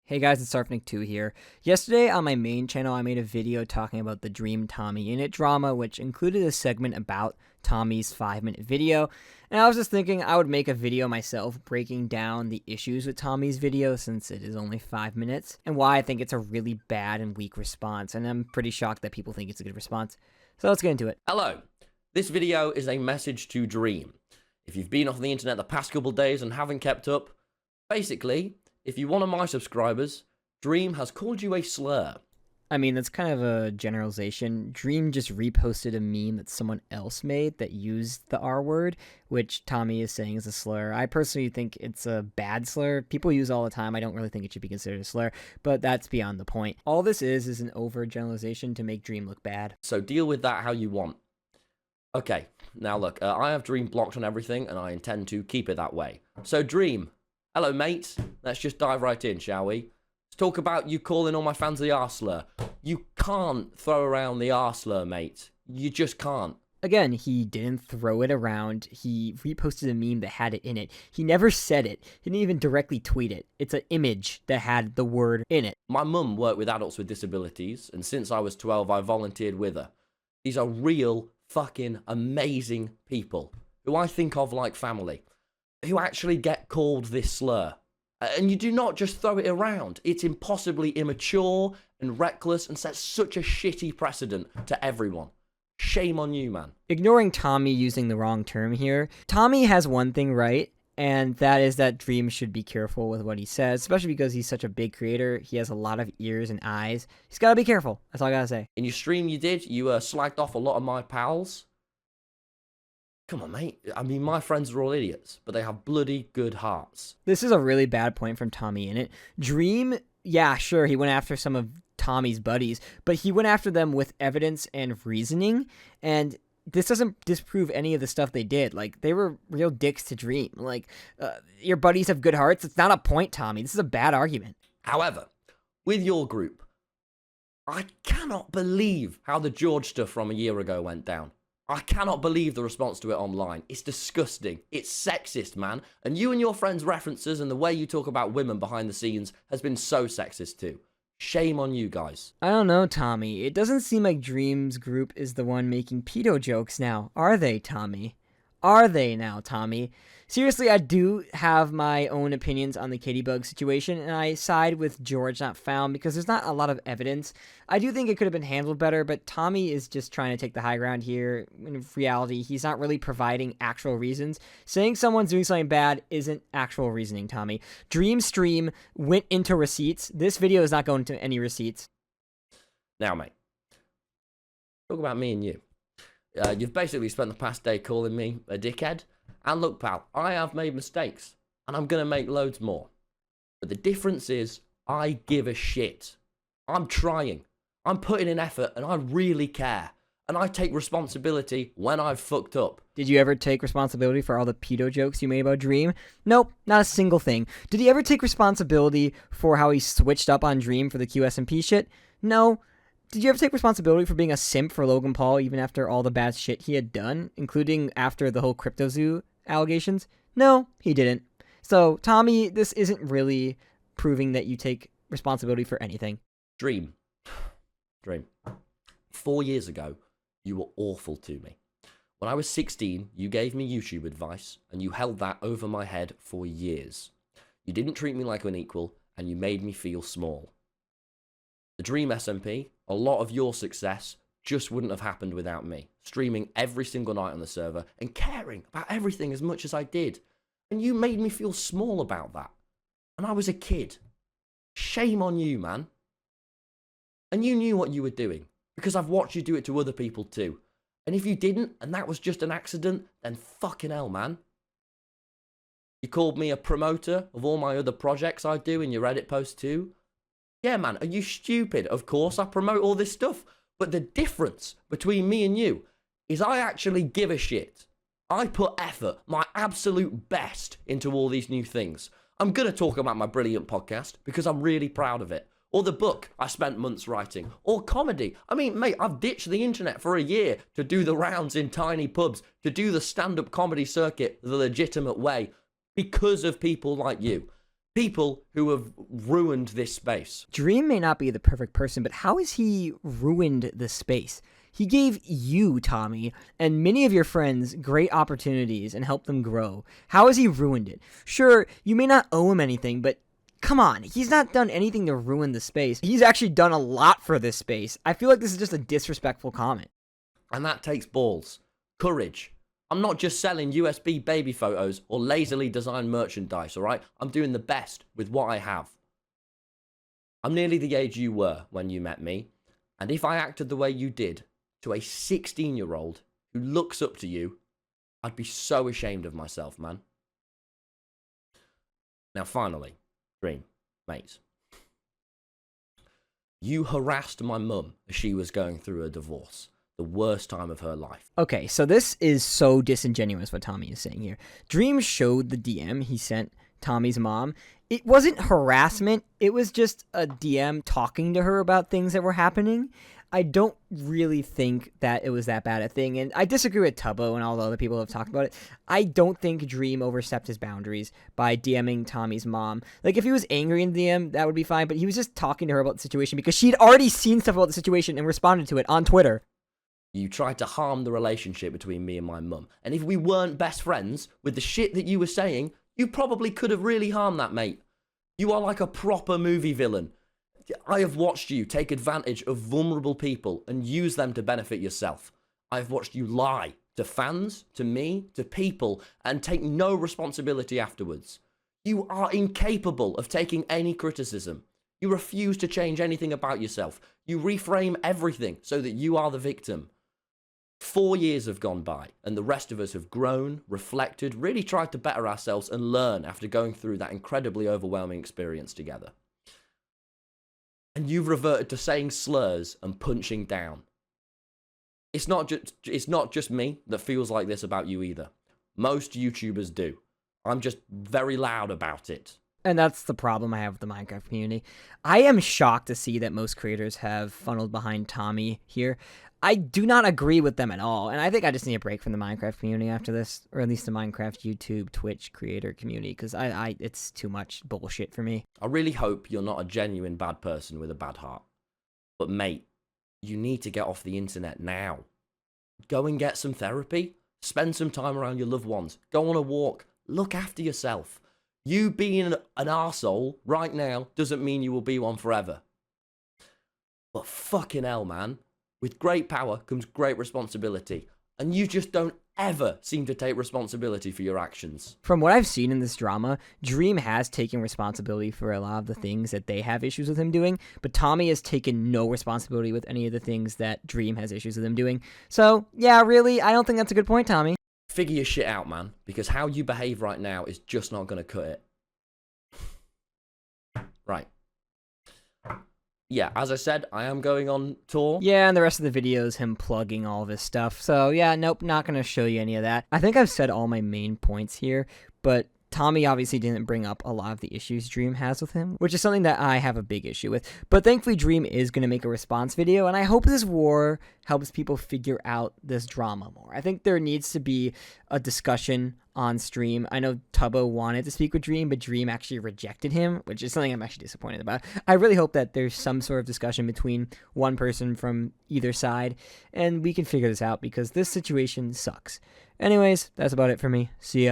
Hey guys, it's Sarfnic 2 here. Yesterday on my main channel, I made a video talking about the Dream TommyInnit drama, which included a segment about Tommy's 5-minute video. And I was just thinking I would make a video myself breaking down the issues with Tommy's video since it is only 5 minutes, and why I think it's a really bad and weak response. And I'm pretty shocked that people think it's a good response. So let's get into it. Hello. This video is a message to Dream. If you've been off the internet the past couple days and haven't kept up, basically, if you're one of my subscribers, Dream has called you a slur. I mean, that's kind of a generalization. Dream just reposted a meme that someone else made that used the R word, which Tommy is saying is a slur. I personally think it's a bad slur. People use it all the time. I don't really think it should be considered a slur, but that's beyond the point. All this is an overgeneralization to make Dream look bad. So deal with that how you want. Okay, now look, I have Dream blocked on everything, and I intend to keep it that way. So Dream, hello mate, let's just dive right in, shall we? Let's talk about you calling all my fans the R slur. You can't throw around the R slur, mate. You just can't. Again, he didn't throw it around. He reposted a meme that had it in it. He never said it. He didn't even directly tweet it. It's an image that had the word in it. My mum worked with adults with disabilities, and since I was 12, I volunteered with her. These are real, fucking amazing people who I think of like family, who actually get called this slur. And you do not just throw it around. It's impossibly immature and reckless and sets such a shitty precedent to everyone. Shame on you, man. Ignoring Tommy using the wrong term here, Tommy has one thing right, and that is that Dream should be careful with what he says, especially because he's such a big creator. He has a lot of ears and eyes. He's got to be careful. That's all I got to say. In your stream you did, you slagged off a lot of my pals. Come on, mate. I mean, my friends are all idiots, but they have bloody good hearts. This is a really bad point from TommyInnit. Dream, yeah, sure, he went after some of Tommy's buddies, but he went after them with evidence and reasoning, and this doesn't disprove any of the stuff they did. Like, they were real dicks to Dream. Like, your buddies have good hearts. It's not a point, Tommy. This is a bad argument. However, with your group, I cannot believe how the George stuff from a year ago went down. I cannot believe the response to it online. It's disgusting. It's sexist, man. And you and your friends' references and the way you talk about women behind the scenes has been so sexist too. Shame on you guys. I don't know, Tommy. It doesn't seem like Dream's group is the one making pedo jokes now. Are they, Tommy? Are they now, Tommy? Seriously, I do have my own opinions on the Katie Bug situation, and I side with George Not Found because there's not a lot of evidence. I do think it could have been handled better, but Tommy is just trying to take the high ground here. In reality, he's not really providing actual reasons. Saying someone's doing something bad isn't actual reasoning, Tommy. Dream Stream went into receipts. This video is not going to any receipts. Now, mate, talk about me and you. You've basically spent the past day calling me a dickhead. And look, pal, I have made mistakes, and I'm going to make loads more. But the difference is, I give a shit. I'm trying. I'm putting in effort, and I really care. And I take responsibility when I've fucked up. Did you ever take responsibility for all the pedo jokes you made about Dream? Nope, not a single thing. Did he ever take responsibility for how he switched up on Dream for the QSMP shit? No. Did you ever take responsibility for being a simp for Logan Paul even after all the bad shit he had done, including after the whole CryptoZoo allegations? No, he didn't. So, Tommy, this isn't really proving that you take responsibility for anything. Dream. 4 years ago, you were awful to me. When I was 16, you gave me YouTube advice, and you held that over my head for years. You didn't treat me like an equal, and you made me feel small. The Dream SMP, a lot of your success just wouldn't have happened without me, streaming every single night on the server and caring about everything as much as I did. And you made me feel small about that. And I was a kid. Shame on you, man. And you knew what you were doing, because I've watched you do it to other people too. And if you didn't, and that was just an accident, then fucking hell, man. You called me a promoter of all my other projects I do in your Reddit post too. Yeah, man, are you stupid? Of course I promote all this stuff. But the difference between me and you is I actually give a shit. I put effort, my absolute best, into all these new things. I'm going to talk about my brilliant podcast because I'm really proud of it. Or the book I spent months writing. Or comedy. I mean, mate, I've ditched the internet for a year to do the rounds in tiny pubs, to do the stand-up comedy circuit the legitimate way because of people like you. People who have ruined this space. Dream may not be the perfect person, but how has he ruined the space? He gave you, Tommy, and many of your friends great opportunities and helped them grow. How has he ruined it? Sure, you may not owe him anything, but come on, he's not done anything to ruin the space. He's actually done a lot for this space. I feel like this is just a disrespectful comment. And that takes balls. Courage. I'm not just selling USB baby photos or lazily designed merchandise, alright? I'm doing the best with what I have. I'm nearly the age you were when you met me, and if I acted the way you did to a 16-year-old who looks up to you, I'd be so ashamed of myself, man. Now finally, Dream, mate. You harassed my mum as she was going through a divorce. The worst time of her life. Okay, so this is so disingenuous what Tommy is saying here. Dream showed the DM he sent Tommy's mom. It wasn't harassment. It was just a DM talking to her about things that were happening. I don't really think that it was that bad a thing, and I disagree with Tubbo and all the other people who have talked about it. I don't think Dream overstepped his boundaries by DMing Tommy's mom. Like, if he was angry in the DM, that would be fine, but he was just talking to her about the situation because she'd already seen stuff about the situation and responded to it on Twitter. You tried to harm the relationship between me and my mum. And if we weren't best friends, with the shit that you were saying, you probably could have really harmed that, mate. You are like a proper movie villain. I have watched you take advantage of vulnerable people and use them to benefit yourself. I've watched you lie to fans, to me, to people, and take no responsibility afterwards. You are incapable of taking any criticism. You refuse to change anything about yourself. You reframe everything so that you are the victim. 4 years have gone by, and the rest of us have grown, reflected, really tried to better ourselves and learn after going through that incredibly overwhelming experience together. And you've reverted to saying slurs and punching down. It's not just me that feels like this about you either. Most YouTubers do. I'm just very loud about it. And that's the problem I have with the Minecraft community. I am shocked to see that most creators have funneled behind Tommy here. I do not agree with them at all, and I think I just need a break from the Minecraft community after this, or at least the Minecraft YouTube, Twitch creator community, because it's too much bullshit for me. I really hope you're not a genuine bad person with a bad heart. But mate, you need to get off the internet now. Go and get some therapy. Spend some time around your loved ones. Go on a walk. Look after yourself. You being an arsehole right now doesn't mean you will be one forever. But fucking hell, man. With great power comes great responsibility. And you just don't ever seem to take responsibility for your actions. From what I've seen in this drama, Dream has taken responsibility for a lot of the things that they have issues with him doing, but Tommy has taken no responsibility with any of the things that Dream has issues with him doing. So, yeah, really, I don't think that's a good point, Tommy. Figure your shit out, man, because how you behave right now is just not going to cut it. Right. Yeah, as I said, I am going on tour. Yeah, and the rest of the video is him plugging all of his stuff. So, yeah, nope, not going to show you any of that. I think I've said all my main points here, but Tommy obviously didn't bring up a lot of the issues Dream has with him, which is something that I have a big issue with. But thankfully, Dream is going to make a response video, and I hope this war helps people figure out this drama more. I think there needs to be a discussion on stream. I know Tubbo wanted to speak with Dream, but Dream actually rejected him, which is something I'm actually disappointed about. I really hope that there's some sort of discussion between one person from either side, and we can figure this out, because this situation sucks. Anyways, that's about it for me. See ya.